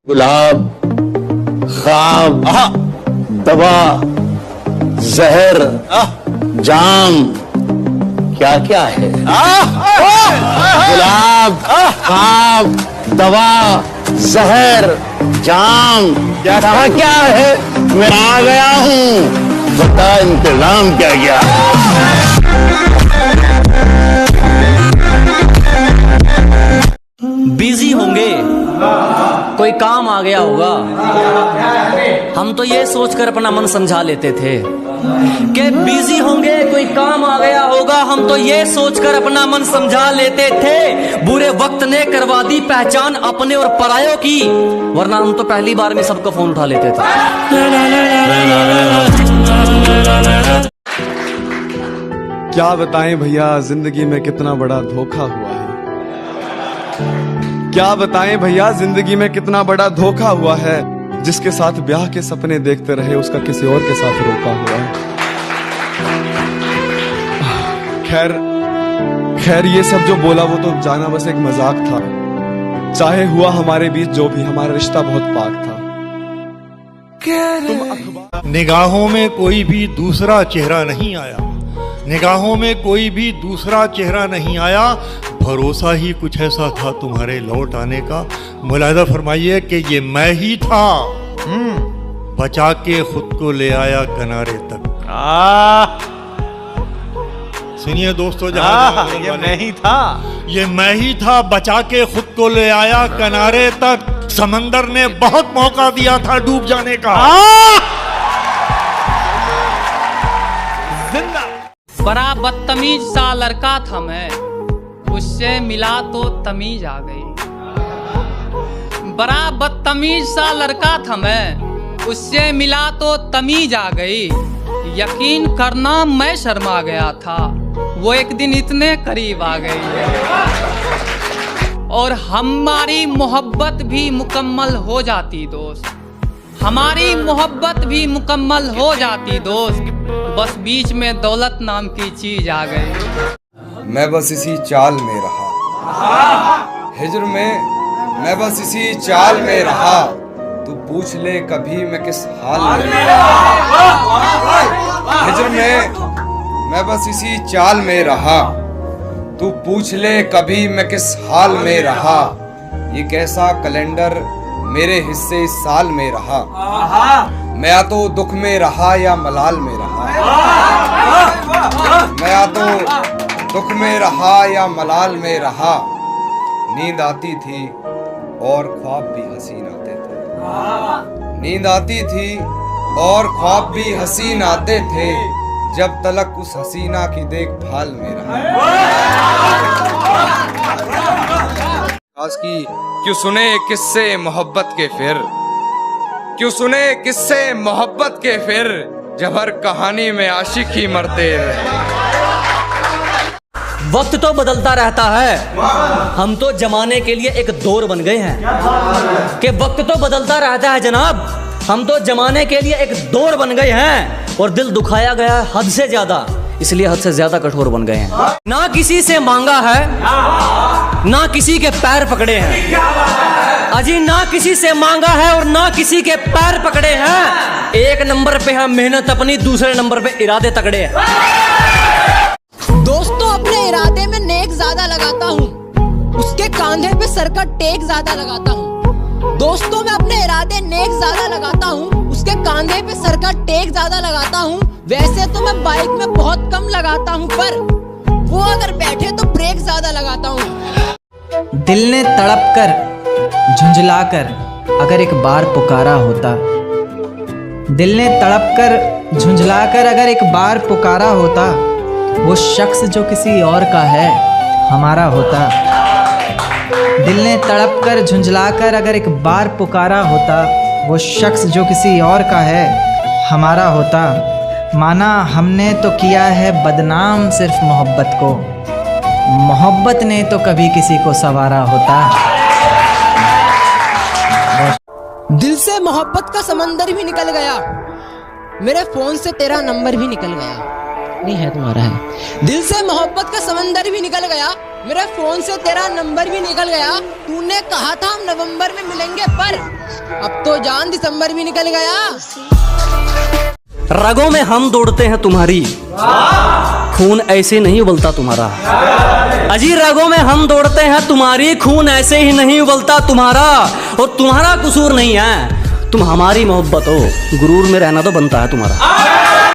गुलाब, ख्वाब, दवा, जहर, जाम, क्या क्या है? गुलाब, ख्वाब, दवा, जहर, जाम, क्या क्या है? मैं आ गया हूँ, बता इंतजाम क्या क्या? बिजी होंगे, कोई काम आ गया होगा। हम तो ये सोचकर अपना मन समझा लेते थे कि बिजी होंगे, कोई काम आ गया होगा। हम तो ये सोचकर अपना मन समझा लेते थे। बुरे वक्त ने करवा दी पहचान अपने और परायों की, वरना हम तो पहली बार में सबका फोन उठा लेते थे। क्या बताएं भैया, जिंदगी में कितना बड़ा धोखा हुआ है। क्या बताएं भैया, जिंदगी में कितना बड़ा धोखा हुआ है। जिसके साथ ब्याह के सपने देखते रहे, उसका किसी और के साथ रोका हुआ है। खैर ये सब जो बोला वो तो जाना बस एक मजाक था। चाहे हुआ हमारे बीच जो भी, हमारा रिश्ता बहुत पाक था। निगाहों में कोई भी दूसरा चेहरा नहीं आया, निगाहों में कोई भी दूसरा चेहरा नहीं आया। भरोसा ही कुछ ऐसा था तुम्हारे लौट आने का। मुलाहिजा फरमाइए कि ये मैं ही था, बचा के खुद को ले आया किनारे तक। सुनिए दोस्तों, ये मैं ही था, ये मैं ही था, बचा के खुद को ले आया किनारे तक। समंदर ने बहुत मौका दिया था डूब जाने का। बड़ा बदतमीज सा लड़का था मैं, उससे मिला तो तमीज आ गई। बड़ा बदतमीज सा लड़का था मैं, उससे मिला तो तमीज आ गई। यकीन करना मैं शर्मा गया था, वो एक दिन इतने करीब आ गई। और हमारी मोहब्बत भी मुकम्मल हो जाती दोस्त, हमारी मोहब्बत भी मुकम्मल हो जाती दोस्त। बस बीच में दौलत नाम की चीज आ गई। मैं बस इसी चाल में रहा, हिजर में मैं बस इसी चाल में रहा। तू पूछ ले कभी मैं किस हाल में रहा। हिजर में मैं बस इसी चाल में रहा। तू पूछ ले कभी मैं किस हाल में रहा। ये कैसा कैलेंडर मेरे हिस्से इस साल में रहा। मैं या तो दुख में रहा या मलाल में रहा। मैं या तो दुख में रहा या मलाल में रहा। नींद आती थी और ख्वाब भी हसीन आते थे। नींद आती थी और ख्वाब भी हसीन आते थे, जब तलक उस हसीना की देखभाल में रहा। आज की क्यों सुने किस्से मोहब्बत के फिर, क्यों सुने किस्से मोहब्बत के फिर, जब हर कहानी में आशिक ही मरते रहे। वक्त तो बदलता रहता है, हम तो जमाने के लिए एक दौर बन गए हैं। कि वक्त तो बदलता रहता है जनाब, हम तो जमाने के लिए एक दौर बन गए हैं। और दिल दुखाया गया है हद से ज्यादा, इसलिए हद से ज्यादा कठोर बन गए हैं। ना किसी से मांगा है, ना किसी के पैर पकड़े हैं। अजी ना किसी से मांगा है और ना किसी के पैर पकड़े हैं। एक नंबर पे हम मेहनत अपनी, दूसरे नंबर पे इरादे तगड़े हैं। दोस्तों अपने इरादे में नेक ज्यादा लगाता हूँ, उसके कांधे पे सर का टेक ज्यादा लगाता हूँ। दोस्तों मैं अपने इरादे नेक ज्यादा लगाता हूँ, उसके कांधे पे सर का टेक ज्यादा लगाता हूँ। वैसे तो मैं बाइक में बहुत कम लगाता हूँ, पर वो अगर बैठे तो ब्रेक ज्यादा लगाता हूँ। दिल ने तड़प कर झुंझला कर अगर एक बार पुकारा होता, दिल ने तड़प कर झुंझला कर अगर एक बार पुकारा होता, वो शख्स जो किसी और का है हमारा होता। दिल ने तड़प कर झुंझला कर अगर एक बार पुकारा होता, वो शख्स जो किसी और का है हमारा होता। माना हमने तो किया है बदनाम सिर्फ मोहब्बत को, मोहब्बत ने तो कभी किसी को संवारा होता। दिल से मोहब्बत का समंदर भी निकल गया, मेरे फोन से तेरा नंबर भी निकल गया। नहीं है तुम्हारा है। दिल से मोहब्बत का समंदर भी निकल गया, मेरे फोन से तेरा नंबर भी निकल गया। तूने कहा था हम नवंबर में मिलेंगे, पर अब तो जान दिसंबर भी निकल गया। रगों में हम दौड़ते हैं तुम्हारी, खून ऐसे नहीं उबलता तुम्हारा। अजी रगों में हम दौड़ते हैं तुम्हारी, खून ऐसे ही नहीं उबलता तुम्हारा। और तुम्हारा कसूर नहीं है, तुम हमारी मोहब्बत हो, गुरूर में रहना तो बनता है तुम्हारा।